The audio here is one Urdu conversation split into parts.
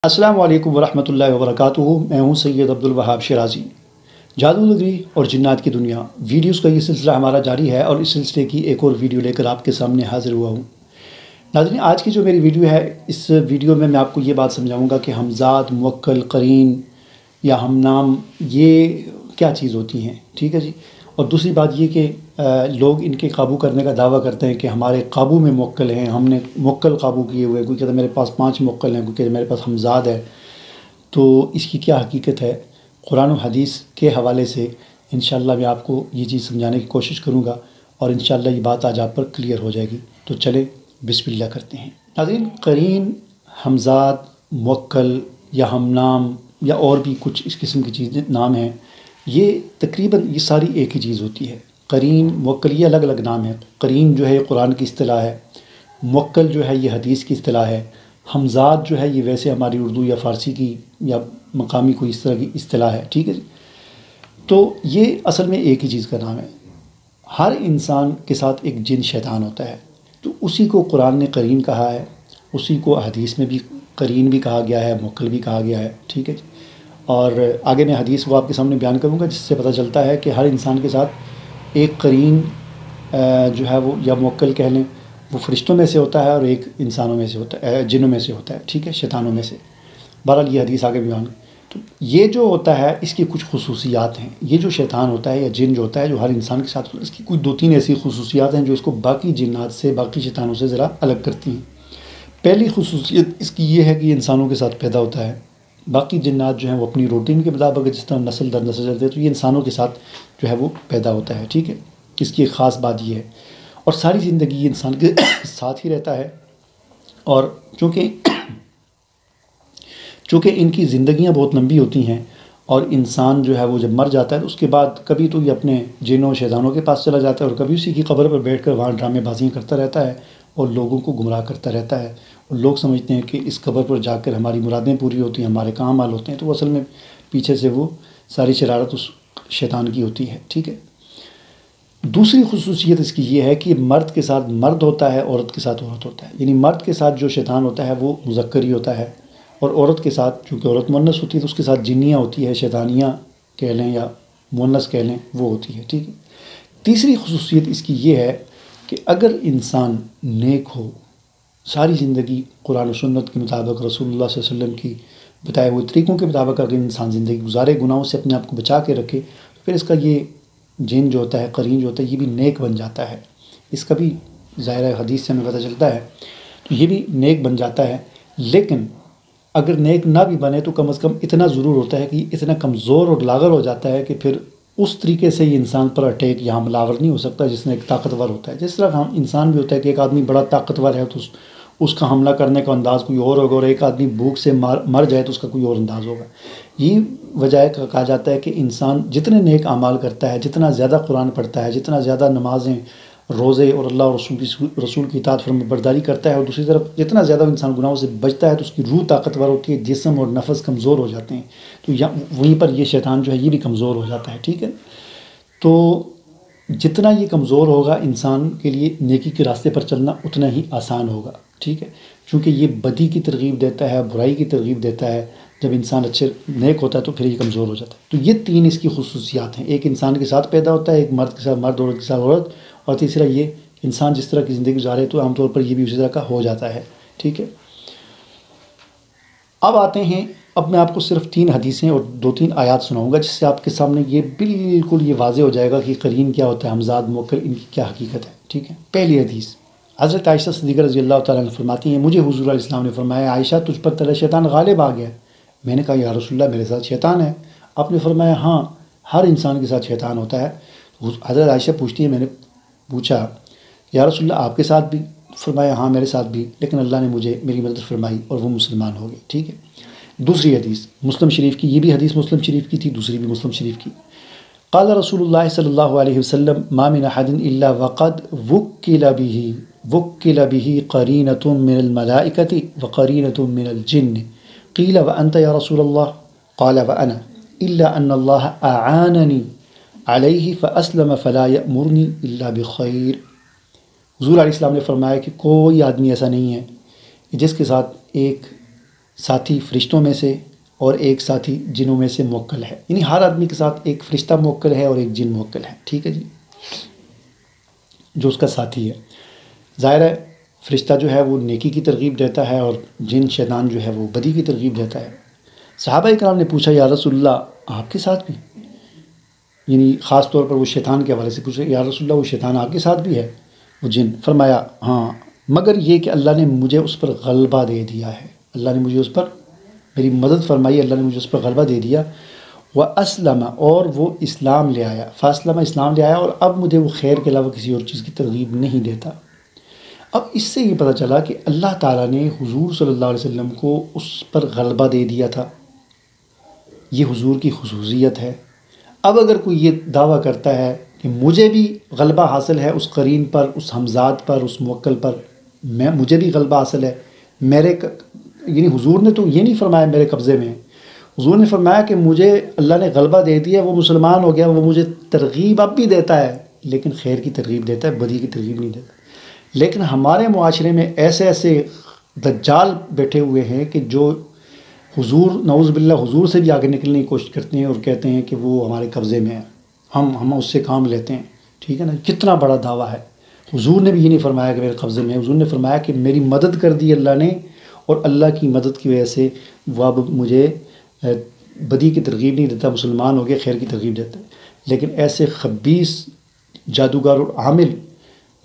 السلام علیکم ورحمۃ اللہ وبرکاتہ۔ میں ہوں سید عبدالوہاب شیرازی۔ جادو نگری اور جنات کی دنیا ویڈیوز کا یہ سلسلہ ہمارا جاری ہے اور اس سلسلے کی ایک اور ویڈیو لے کر آپ کے سامنے حاضر ہوا ہوں۔ ناظرین، آج کی جو میری ویڈیو ہے، اس ویڈیو میں آپ کو یہ بات سمجھاؤں گا کہ ہمزاد، موکل، قرین یا ہم نام یہ کیا چیز ہوتی ہیں، ٹھیک ہے جی۔ اور دوسری بات یہ کہ لوگ ان کے قابو کرنے کا دعویٰ کرتے ہیں کہ ہمارے قابو میں موکل ہیں، ہم نے موکل قابو کیے ہوئے ہیں۔ کوئی کہتا ہے میرے پاس 5 موکل ہیں، کوئی کہتا ہے میرے پاس ہمزاد ہے۔ تو اس کی کیا حقیقت ہے، قرآن و حدیث کے حوالے سے انشاءاللہ میں آپ کو یہ چیز سمجھانے کی کوشش کروں گا اور انشاءاللہ یہ بات آج آپ پر کلیئر ہو جائے گی۔ تو چلیں بسم اللہ کرتے ہیں۔ ناظرین، قرین، ہمزاد، موکل یا ہم نام یا اور بھی کچھ اس قسم کی چیزیں نام ہیں، یہ تقریباً یہ ساری ایک ہی چیز ہوتی ہے۔ قرین، موکل یہ الگ الگ نام ہیں۔ قرین جو ہے قرآن کی اصطلاح ہے، موکل جو ہے یہ حدیث کی اصطلاح ہے، ہمزاد جو ہے یہ ویسے ہماری اردو یا فارسی کی یا مقامی کوئی اس طرح کی اصطلاح ہے، ٹھیک ہے جی۔ تو یہ اصل میں ایک ہی چیز کا نام ہے۔ ہر انسان کے ساتھ ایک جن شیطان ہوتا ہے، تو اسی کو قرآن نے قرین کہا ہے، اسی کو حدیث میں بھی قرین بھی کہا گیا ہے، موکل بھی کہا گیا ہے، ٹھیک ہے جی۔ اور آگے میں حدیث کو آپ کے سامنے بیان کروں گا جس سے پتہ چلتا ہے کہ ہر انسان کے ساتھ ایک قرین جو ہے وہ یا موکل کہہ لیں، وہ فرشتوں میں سے ہوتا ہے اور ایک انسانوں میں سے ہوتا ہے، جنوں میں سے ہوتا ہے، ٹھیک ہے، شیطانوں میں سے۔ بہرحال یہ حدیث آگے بیان۔ تو یہ جو ہوتا ہے اس کی کچھ خصوصیات ہیں۔ یہ جو شیطان ہوتا ہے یا جن جو ہوتا ہے جو ہر انسان کے ساتھ ہوتا ہے، اس کی کچھ 2-3 ایسی خصوصیات ہیں جو اس کو باقی جنات سے، باقی شیطانوں سے ذرا الگ کرتی ہیں۔ پہلی خصوصیت اس کی یہ ہے کہ یہ انسانوں کے ساتھ پیدا ہوتا ہے۔ باقی جنات جو ہیں وہ اپنی روٹین کے مطابق جس طرح نسل در نسل چلتے ہیں، تو یہ انسانوں کے ساتھ جو ہے وہ پیدا ہوتا ہے، ٹھیک ہے۔ اس کی ایک خاص بات یہ ہے، اور ساری زندگی یہ انسان کے ساتھ ہی رہتا ہے۔ اور چونکہ ان کی زندگیاں بہت لمبی ہوتی ہیں اور انسان جو ہے وہ جب مر جاتا ہے تو اس کے بعد کبھی تو یہ اپنے جنوں و شیطانوں کے پاس چلا جاتا ہے اور کبھی اسی کی قبر پر بیٹھ کر وہاں ڈرامے بازیاں کرتا رہتا ہے اور لوگوں کو گمراہ کرتا رہتا ہے۔ اور لوگ سمجھتے ہیں کہ اس قبر پر جا کر ہماری مرادیں پوری ہوتی ہیں، ہمارے کام حل ہوتے ہیں، تو وہ اصل میں پیچھے سے وہ ساری شرارت اس شیطان کی ہوتی ہے، ٹھیک ہے۔ دوسری خصوصیت اس کی یہ ہے کہ مرد کے ساتھ مرد ہوتا ہے، عورت کے ساتھ عورت ہوتا ہے۔ یعنی مرد کے ساتھ جو شیطان ہوتا ہے وہ مذکر ہی ہوتا ہے، اور عورت کے ساتھ چونکہ عورت مؤنث ہوتی ہے تو اس کے ساتھ جنیاں ہوتی ہے، شیطانیاں کہہ لیں یا مؤنث کہہ لیں، وہ ہوتی ہے، ٹھیک ہے۔ تیسری خصوصیت اس کی یہ ہے کہ اگر انسان نیک ہو، ساری زندگی قرآن و سنت کے مطابق، رسول اللہ صلی اللہ علیہ وسلم کی بتائے ہوئے طریقوں کے مطابق اگر انسان زندگی گزارے، گناہوں سے اپنے آپ کو بچا کے رکھے، تو پھر اس کا یہ جن جو ہوتا ہے، قرین جو ہوتا ہے، یہ بھی نیک بن جاتا ہے۔ اس کا بھی ظاہر حدیث سے ہمیں پتہ چلتا ہے، تو یہ بھی نیک بن جاتا ہے۔ لیکن اگر نیک نہ بھی بنے تو کم از کم اتنا ضرور ہوتا ہے کہ یہ اتنا کمزور اور لاغر ہو جاتا ہے کہ پھر اس طریقے سے یہ انسان پر اٹیک یا حملہ آور نہیں ہو سکتا جس میں ایک طاقتور ہوتا ہے۔ جس طرح ہم انسان بھی ہوتا ہے کہ ایک آدمی بڑا طاقتور ہے تو اس کا حملہ کرنے کا انداز کوئی اور ہوگا، اور ایک آدمی بھوک سے مر جائے تو اس کا کوئی اور انداز ہوگا۔ یہ وجہ ہے کہ کہا جاتا ہے کہ انسان جتنے نیک اعمال کرتا ہے، جتنا زیادہ قرآن پڑھتا ہے، جتنا زیادہ نمازیں، روزے اور اللہ اور رسول کی اطاعت فرما برداری کرتا ہے، اور دوسری طرف جتنا زیادہ انسان گناہوں سے بچتا ہے تو اس کی روح طاقتور ہوتی ہے، جسم اور نفس کمزور ہو جاتے ہیں۔ تو وہیں پر یہ شیطان جو ہے یہ بھی کمزور ہو جاتا ہے، ٹھیک ہے۔ تو جتنا یہ کمزور ہوگا انسان کے لیے نیکی کے راستے پر چلنا اتنا ہی آسان ہوگا، ٹھیک ہے، چونکہ یہ بدی کی ترغیب دیتا ہے، برائی کی ترغیب دیتا ہے۔ جب انسان اچھے نیک ہوتا ہے تو پھر یہ کمزور ہو جاتا ہے۔ تو یہ 3 اس کی خصوصیات ہیں، ایک انسان کے ساتھ پیدا ہوتا ہے، ایک مرد کے ساتھ مرد، عورت کے ساتھ عورت، اور تیسرا یہ انسان جس طرح کی زندگی گزارے تو عام طور پر یہ بھی اسی طرح کا ہو جاتا ہے، ٹھیک ہے۔ اب آتے ہیں، اب میں آپ کو صرف 3 حدیثیں اور 2-3 آیات سناؤں گا جس سے آپ کے سامنے یہ بالکل یہ واضح ہو جائے گا کہ قرین کیا ہوتا ہے، ہمزاد، موکل، ان کی کیا حقیقت ہے، ٹھیک ہے۔ پہلی حدیث، حضرت عائشہ صدیقہ رضی اللہ تعالیٰ عنہ فرماتی ہیں، مجھے حضور علیہ السلام نے فرمایا، عائشہ تجھ پر تیرا شیطان غالب آ گیا۔ میں نے کہا یا رسول اللہ میرے ساتھ شیطان ہے۔ آپ نے فرمایا ہاں، ہر انسان کے ساتھ شیطان ہوتا ہے۔ حضرت عائشہ پوچھتی ہے، میں نے پوچھا یا رسول اللہ آپ کے ساتھ بھی؟ فرمایا ہاں میرے ساتھ بھی، لیکن اللہ نے میری مدد فرمائی اور وہ مسلمان ہو گئے، ٹھیک ہے۔ دوسری حدیث مسلم شریف کی، یہ بھی حدیث مسلم شریف کی تھی، دوسری بھی مسلم شریف کی۔ قال رسول اللہ صلی اللہ علیہ وسلم ما من احد الا وقد وکل به قرینة من الملائکة وقرینة من الجن قیل وانت یا رسول اللہ قال وانا الا ان اللہ اعاننی علیہ فاسلم فلا یأمرنی الا بخیر۔ حضور علیہ السلام نے فرمایا کہ کوئی آدمی ایسا نہیں ہے کہ جس کے ساتھ ایک ساتھی فرشتوں میں سے اور ایک ساتھی جنوں میں سے موکل ہے، یعنی ہر آدمی کے ساتھ ایک فرشتہ موکل ہے اور ایک جن موکل ہے، ٹھیک ہے جی، جو اس کا ساتھی ہے۔ ظاہر ہے فرشتہ جو ہے وہ نیکی کی ترغیب دیتا ہے اور جن شیطان جو ہے وہ بدی کی ترغیب دیتا ہے۔ صحابہ کرام نے پوچھا یا رسول اللہ آپ کے ساتھ بھی، یعنی خاص طور پر وہ شیطان کے حوالے سے پوچھا یا رسول اللہ وہ شیطان آپ کے ساتھ بھی ہے وہ جن؟ فرمایا ہاں، مگر یہ کہ اللہ نے مجھے اس پر غلبہ دے دیا ہے، اللہ نے مجھے اس پر میری مدد فرمائی، اللہ نے مجھے اس پر غلبہ دے دیا۔ وَأَسْلَمَ، اور وہ اسلام لے آیا، فاسلم اسلام لے آیا، اور اب مجھے وہ خیر کے علاوہ کسی اور چیز کی ترغیب نہیں دیتا۔ اب اس سے یہ پتہ چلا کہ اللہ تعالیٰ نے حضور صلی اللہ علیہ وسلم کو اس پر غلبہ دے دیا تھا، یہ حضور کی خصوصیت ہے۔ اب اگر کوئی یہ دعویٰ کرتا ہے کہ مجھے بھی غلبہ حاصل ہے اس قرین پر، اس ہمزاد پر، اس موکل پر، مجھے بھی غلبہ حاصل ہے، یعنی حضور نے تو یہ نہیں فرمایا میرے قبضے میں، حضور نے فرمایا کہ مجھے اللہ نے غلبہ دے دیا، وہ مسلمان ہو گیا، وہ مجھے ترغیب اب بھی دیتا ہے لیکن خیر کی ترغیب دیتا ہے، بدی کی ترغیب نہیں دیتا۔ لیکن ہمارے معاشرے میں ایسے ایسے دجال بیٹھے ہوئے ہیں کہ جو حضور نعوذ باللہ حضور سے بھی آگے نکلنے کی کوشش کرتے ہیں اور کہتے ہیں کہ وہ ہمارے قبضے میں ہے، ہم اس سے کام لیتے ہیں، ٹھیک ہے نا، کتنا بڑا دعویٰ ہے۔ حضور نے بھی یہ نہیں فرمایا کہ میرے قبضے میں ہے، حضور نے فرمایا کہ میری مدد کر دی اللہ نے، اور اللہ کی مدد کی وجہ سے وہ اب مجھے بدی کی ترغیب نہیں دیتا، مسلمان ہو گیا، خیر کی ترغیب دیتا ہے۔ لیکن ایسے خبیث جادوگر اور عامل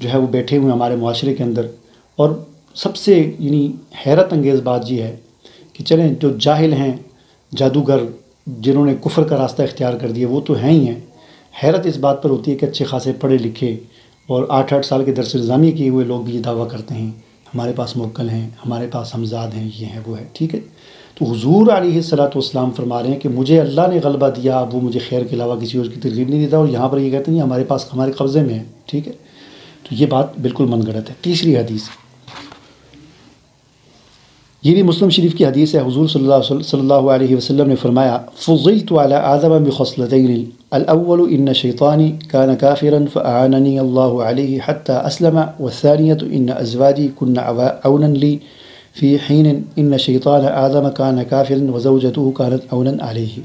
جو ہے وہ بیٹھے ہوئے ہیں ہمارے معاشرے کے اندر، اور سب سے یعنی حیرت انگیز بات یہ ہے کہ چلیں جو جاہل ہیں جادوگر جنہوں نے کفر کا راستہ اختیار کر دیا وہ تو ہیں ہی ہیں، حیرت اس بات پر ہوتی ہے کہ اچھے خاصے پڑھے لکھے اور 8-8 سال کے درس نظامی کیے ہوئے لوگ بھی یہ دعویٰ کرتے ہیں ہمارے پاس موکل ہیں، ہمارے پاس ہمزاد ہیں، یہ ہیں وہ ہے، ٹھیک ہے۔ تو حضور علیہ الصلوۃ والسلام فرما رہے ہیں کہ مجھے اللہ نے غلبہ دیا، اب وہ مجھے خیر کے علاوہ کسی اور کی ترغیب نہیں دیتا، اور یہاں پر یہ کہتے ہیں ہمارے پاس ہمارے قبضے میں ہے، ٹھیک ہے۔ تو یہ بات بالکل من گڑت ہے۔ تیسری حدیث، یہ بھی مسلم شریف کی حدیث ہے، حضور صلی اللہ علیہ وسلم نے فرمایا فضلت علی آدم بخصلتین الاول ان شیطانی کان کافرا فاعاننی اللہ علیہ حتی اسلم، والثانیۃ ان ازواجی کن عونا لی فی حین ان شیطان آدم کان کافرا وزوجته کانت عونا علیہ۔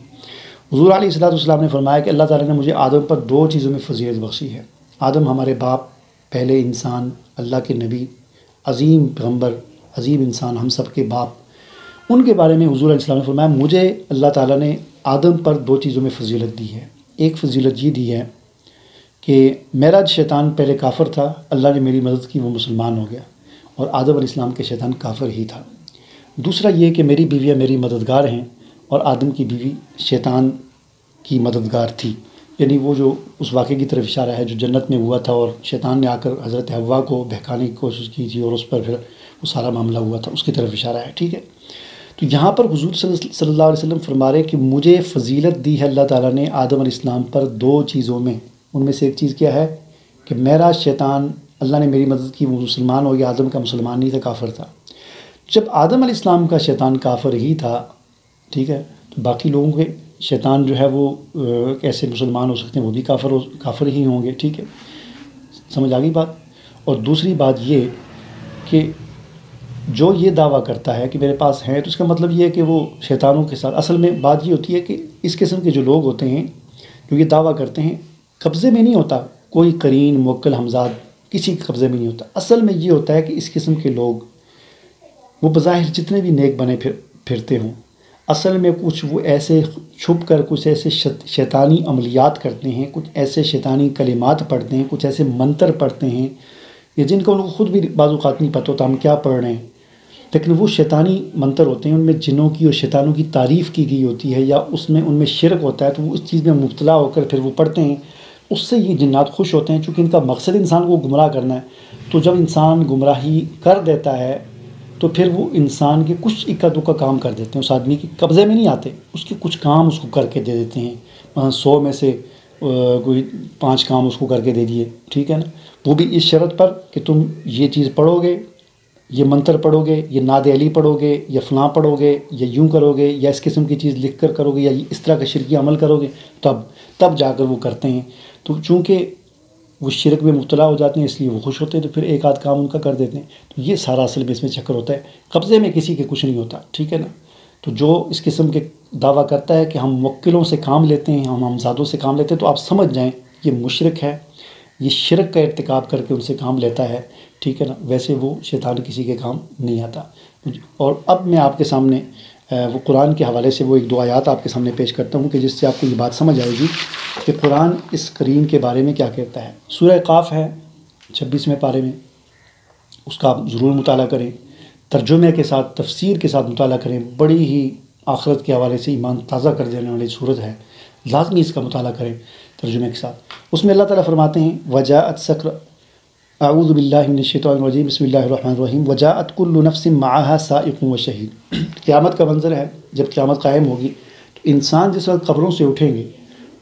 حضور علیہ السلام نے فرمایا کہ اللہ تعالیٰ نے مجھے آدم پر 2 چیزوں میں فضیلت بخشی ہے۔ آدم ہمارے باپ، پہلے انسان، اللہ کے نبی، عظیم پیغمبر، عظیم انسان، ہم سب کے باپ، ان کے بارے میں حضور علیہ السلام نے فرمایا مجھے اللہ تعالیٰ نے آدم پر 2 چیزوں میں فضیلت دی ہے۔ ایک فضیلت یہ دی ہے کہ میرا شیطان پہلے کافر تھا، اللہ نے میری مدد کی، وہ مسلمان ہو گیا، اور آدم علیہ السلام کے شیطان کافر ہی تھا۔ دوسرا یہ کہ میری بیویاں میری مددگار ہیں، اور آدم کی بیوی شیطان کی مددگار تھی، یعنی وہ جو اس واقعے کی طرف اشارہ ہے جو جنت میں ہوا تھا اور شیطان نے آ کر حضرت حوا کو بہکانے کی کوشش کی تھی اور اس پر پھر وہ سارا معاملہ ہوا تھا، اس کی طرف اشارہ ہے، ٹھیک ہے۔ تو یہاں پر حضور صلی اللہ علیہ وسلم فرما رہے کہ مجھے فضیلت دی ہے اللہ تعالیٰ نے آدم علیہ السلام پر 2 چیزوں میں، ان میں سے ایک چیز کیا ہے کہ میرا شیطان، اللہ نے میری مدد کی، وہ مسلمان ہو گیا، آدم کا مسلمان نہیں تھا، کافر تھا۔ جب آدم علیہ السلام کا شیطان کافر ہی تھا، ٹھیک ہے، تو باقی لوگوں کے شیطان جو ہے وہ کیسے مسلمان ہو سکتے ہیں، وہ بھی کافر ہی ہوں گے، ٹھیک ہے، سمجھ آ گئی بات۔ اور دوسری بات یہ کہ جو یہ دعویٰ کرتا ہے کہ میرے پاس ہیں، تو اس کا مطلب یہ ہے کہ وہ شیطانوں کے ساتھ، اصل میں بات یہ ہوتی ہے کہ اس قسم کے جو لوگ ہوتے ہیں جو یہ دعویٰ کرتے ہیں، قبضے میں نہیں ہوتا کوئی قرین، موکل، ہمزاد، کسی کے قبضے میں نہیں ہوتا۔ اصل میں یہ ہوتا ہے کہ اس قسم کے لوگ وہ بظاہر جتنے بھی نیک بنے پھرتے ہوں، اصل میں کچھ وہ ایسے چھپ کر کچھ ایسے شیطانی عملیات کرتے ہیں، کچھ ایسے شیطانی کلمات پڑھتے ہیں، کچھ ایسے منتر پڑھتے ہیں، یا جن کا ان کو خود بھی بعض اوقات نہیں پتہ ہوتا ہم کیا پڑھ رہے ہیں، لیکن وہ شیطانی منتر ہوتے ہیں، ان میں جنوں کی اور شیطانوں کی تعریف کی گئی ہوتی ہے، یا اس میں ان میں شرک ہوتا ہے، تو وہ اس چیز میں مبتلا ہو کر پھر وہ پڑھتے ہیں، اس سے یہ جنات خوش ہوتے ہیں، چونکہ ان کا مقصد انسان کو گمراہ کرنا ہے۔ تو جب انسان گمراہی کر دیتا ہے تو پھر وہ انسان کے کچھ اکا دکا کام کر دیتے ہیں، اس آدمی کے قبضے میں نہیں آتے، اس کے کچھ کام اس کو کر کے دے دیتے ہیں، 100 میں سے کوئی 5 کام اس کو کر کے دے دیے، ٹھیک ہے نا، وہ بھی اس شرط پر کہ تم یہ چیز پڑھو گے، یہ منتر پڑھو گے، یہ ناد علی پڑھو گے، یا فلاں پڑھو گے، یا یوں کرو گے، یا اس قسم کی چیز لکھ کر کرو گے، یا اس طرح کا شرکی عمل کرو گے، تب جا کر وہ کرتے ہیں۔ تو چونکہ وہ شرک میں مبتلا ہو جاتے ہیں اس لیے وہ خوش ہوتے ہیں، تو پھر ایک آدھ کام ان کا کر دیتے ہیں۔ تو یہ سارا اصل میں اس میں چکر ہوتا ہے، قبضے میں کسی کے کچھ نہیں ہوتا، ٹھیک ہے نا۔ تو جو اس قسم کے دعویٰ کرتا ہے کہ ہم موکلوں سے کام لیتے ہیں، ہم ہمزادوں سے کام لیتے ہیں، تو آپ سمجھ جائیں یہ مشرک ہے، یہ شرک کا ارتکاب کر کے ان سے کام لیتا ہے، ٹھیک ہے نا۔ ویسے وہ شیطان کسی کے کام نہیں آتا۔ اور اب میں آپ کے سامنے وہ قرآن کے حوالے سے وہ ایک دو آیات آپ کے سامنے پیش کرتا ہوں کہ جس سے آپ کو یہ بات سمجھ آئے گی کہ قرآن اس قرین کے بارے میں کیا کہتا ہے۔ سورہ قاف ہے 26ویں پارے میں، اس کا آپ ضرور مطالعہ کریں، ترجمے کے ساتھ تفسیر کے ساتھ مطالعہ کریں، بڑی ہی آخرت کے حوالے سے ایمان تازہ کر دینے والی صورت ہے، لازمی اس کا مطالعہ کریں ترجمے کے ساتھ۔ اس میں اللہ تعالیٰ فرماتے ہیں وجاءت سکر اعوذ باللہ من الشیطان الرجیم بسم اللہ الرحمن الرحیم وجاءت کل نفس معها سائق وشہید۔ قیامت کا منظر ہے، جب قیامت قائم ہوگی تو انسان جس وقت قبروں سے اٹھیں گے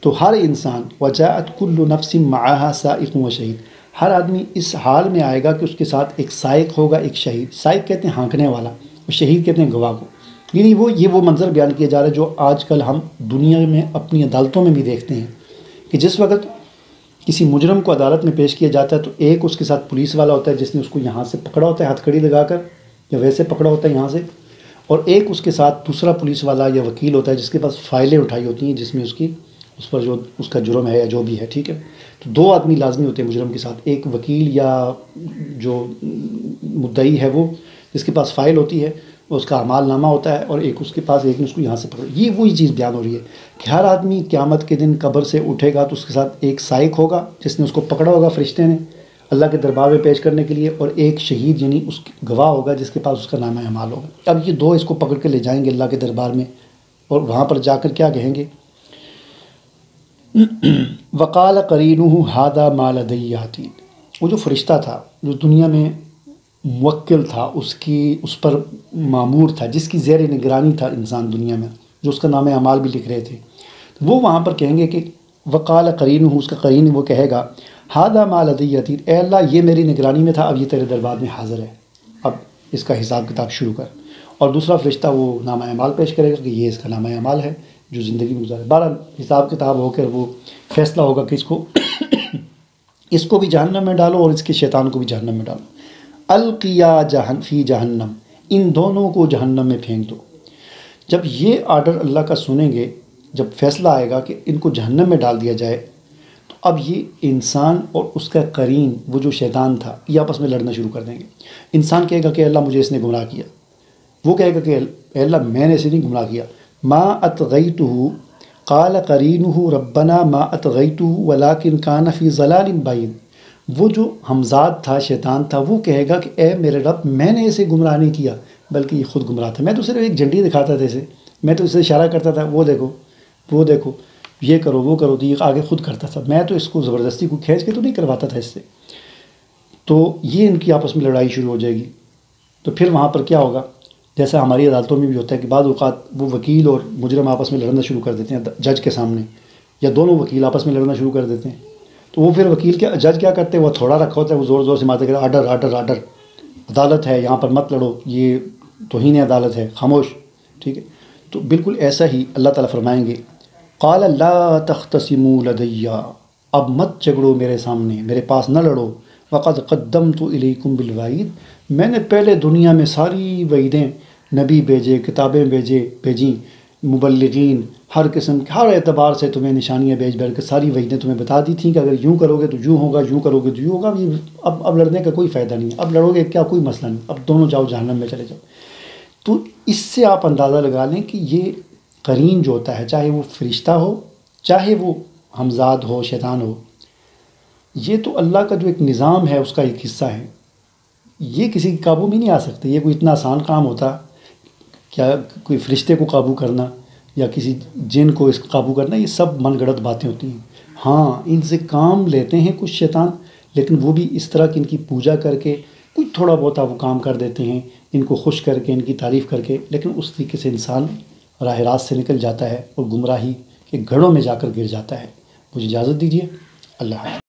تو ہر انسان وجاءت کل نفس معها سائق وشہید، ہر آدمی اس حال میں آئے گا کہ اس کے ساتھ ایک سائق ہوگا، ایک شہید۔ سائق کہتے ہیں ہانکنے والا، اور شہید کہتے ہیں گواہ کو۔ یعنی وہ منظر بیان کیا جا رہا ہے جو آج کل ہم دنیا میں اپنی عدالتوں میں بھی دیکھتے ہیں کہ جس وقت کسی مجرم کو عدالت میں پیش کیا جاتا ہے تو ایک اس کے ساتھ پولیس والا ہوتا ہے جس نے اس کو یہاں سے پکڑا ہوتا ہے ہتھ کڑی لگا کر، یا ویسے پکڑا ہوتا ہے یہاں سے، اور ایک اس کے ساتھ دوسرا پولیس والا یا وکیل ہوتا ہے جس کے پاس فائلیں اٹھائی ہوتی ہیں جس میں اس پر جو اس کا جرم ہے یا جو بھی ہے، ٹھیک ہے۔ تو دو آدمی لازمی ہوتے ہیں مجرم کے ساتھ، ایک وکیل یا جو مدعی ہے وہ جس کے پاس فائل ہوتی ہے، اس کا اعمال نامہ ہوتا ہے، اور ایک اس کے پاس ایک نے اس کو یہاں سے پکڑا۔ یہ وہی چیز بیان ہو رہی ہے کہ ہر آدمی قیامت کے دن قبر سے اٹھے گا تو اس کے ساتھ ایک سائق ہوگا جس نے اس کو پکڑا ہوگا فرشتے نے اللہ کے دربار میں پیش کرنے کے لیے، اور ایک شہید یعنی اس گواہ ہوگا جس کے پاس اس کا نامہ اعمال ہوگا۔ اب یہ دو اس کو پکڑ کے لے جائیں گے اللہ کے دربار میں، اور وہاں پر جا کر کیا کہیں گے؟ وقال قرینہ ھذا ما لدی عتید۔ وہ جو فرشتہ تھا جو دنیا میں موکل تھا، اس پر مامور تھا، جس کی زیر نگرانی تھا انسان دنیا میں، جو اس کا نام اعمال بھی لکھ رہے تھے، وہ وہاں پر کہیں گے کہ وقال قرینہ، اس کا قرین وہ کہے گا ھذا ما لدی عتید، اے اللہ یہ میری نگرانی میں تھا، اب یہ تیرے دربار میں حاضر ہے، اب اس کا حساب کتاب شروع کر۔ اور دوسرا فرشتہ وہ نامہ اعمال پیش کرے گا کہ یہ اس کا نامہ اعمال ہے جو زندگی میں گزارے۔ بہرحال حساب کتاب ہو کر وہ فیصلہ ہوگا کہ اس کو بھی جہنم میں ڈالو اور اس کے شیطان کو بھی جہنم میں ڈالو۔ القیا فی جہنم، ان دونوں کو جہنم میں پھینک دو۔ جب یہ آرڈر اللہ کا سنیں گے، جب فیصلہ آئے گا کہ ان کو جہنم میں ڈال دیا جائے، تو اب یہ انسان اور اس کا قرین وہ جو شیطان تھا یہ آپس میں لڑنا شروع کر دیں گے۔ انسان کہے گا کہ اللہ مجھے اس نے گمراہ کیا، وہ کہے گا کہ اے اللہ میں نے اسے نہیں گمراہ کیا۔ ما اطغیتہ قال قرینہ ربنا ما اطغیتہ ولکن کان فی ضلال بعید۔ وہ جو ہمزاد تھا، شیطان تھا، وہ کہے گا کہ اے میرے رب میں نے اسے گمراہ نہیں کیا بلکہ یہ خود گمراہ تھا، میں تو صرف ایک جھنڈی دکھاتا تھا اسے، میں تو اسے اشارہ کرتا تھا وہ دیکھو وہ دیکھو یہ کرو وہ کرو، تو یہ آگے خود کرتا تھا، میں تو اس کو زبردستی کو کھینچ کے تو نہیں کرواتا تھا اس سے۔ تو یہ ان کی آپس میں لڑائی شروع ہو جائے گی۔ تو پھر وہاں پر کیا ہوگا؟ جیسا ہماری عدالتوں میں بھی ہوتا ہے کہ بعض اوقات وہ وکیل اور مجرم آپس میں لڑنا شروع کر دیتے ہیں جج کے سامنے، یا دونوں وکیل آپس میں لڑنا شروع کر دیتے ہیں، تو وہ پھر وکیل جج کیا کرتے ہیں، وہ تھوڑا رکھا ہوتا ہے، وہ زور زور سے مارتے کہ آرڈر آرڈر آرڈر، عدالت ہے یہاں پر مت لڑو، یہ توہین عدالت ہے، خاموش، ٹھیک ہے۔ تو بالکل ایسا ہی اللہ تعالیٰ فرمائیں گے قال لا تختصموا لدی، اب مت جھگڑو میرے سامنے، میرے پاس نہ لڑو، وقد قدمت الیکم بالوعید، میں نے پہلے دنیا میں ساری وعیدیں، نبی بھیجے، کتابیں بھیجیں، مبلغین، ہر قسم کے ہر اعتبار سے تمہیں نشانیاں بھیج کر ساری وعیدیں تمہیں بتا دی تھیں کہ اگر یوں کرو گے تو یوں ہوگا، یوں کرو گے تو یوں ہوگا۔ اب لڑنے کا کوئی فائدہ نہیں، اب لڑو گے کیا، کوئی مسئلہ نہیں، اب دونوں جاؤ جہنم میں چلے جاؤ۔ تو اس سے آپ اندازہ لگا لیں کہ یہ قرین جو ہوتا ہے، چاہے وہ فرشتہ ہو چاہے وہ ہمزاد ہو، شیطان ہو، یہ تو اللہ کا جو ایک نظام ہے اس کا ایک حصہ ہے، یہ کسی کے قابو میں نہیں آ سکتے۔ یہ کوئی اتنا آسان کام ہوتا کیا، کوئی فرشتے کو قابو کرنا یا کسی جن کو اس کو قابو کرنا، یہ سب من گھڑت باتیں ہوتی ہیں۔ ہاں ان سے کام لیتے ہیں کچھ شیطان، لیکن وہ بھی اس طرح کہ ان کی پوجا کر کے کچھ تھوڑا بہت وہ کام کر دیتے ہیں، ان کو خوش کر کے، ان کی تعریف کر کے، لیکن اس طریقے سے انسان راہ راست سے نکل جاتا ہے اور گمراہی کے گڑھوں میں جا کر گر جاتا ہے۔ مجھے اجازت دیجیے، اللہ حافظ۔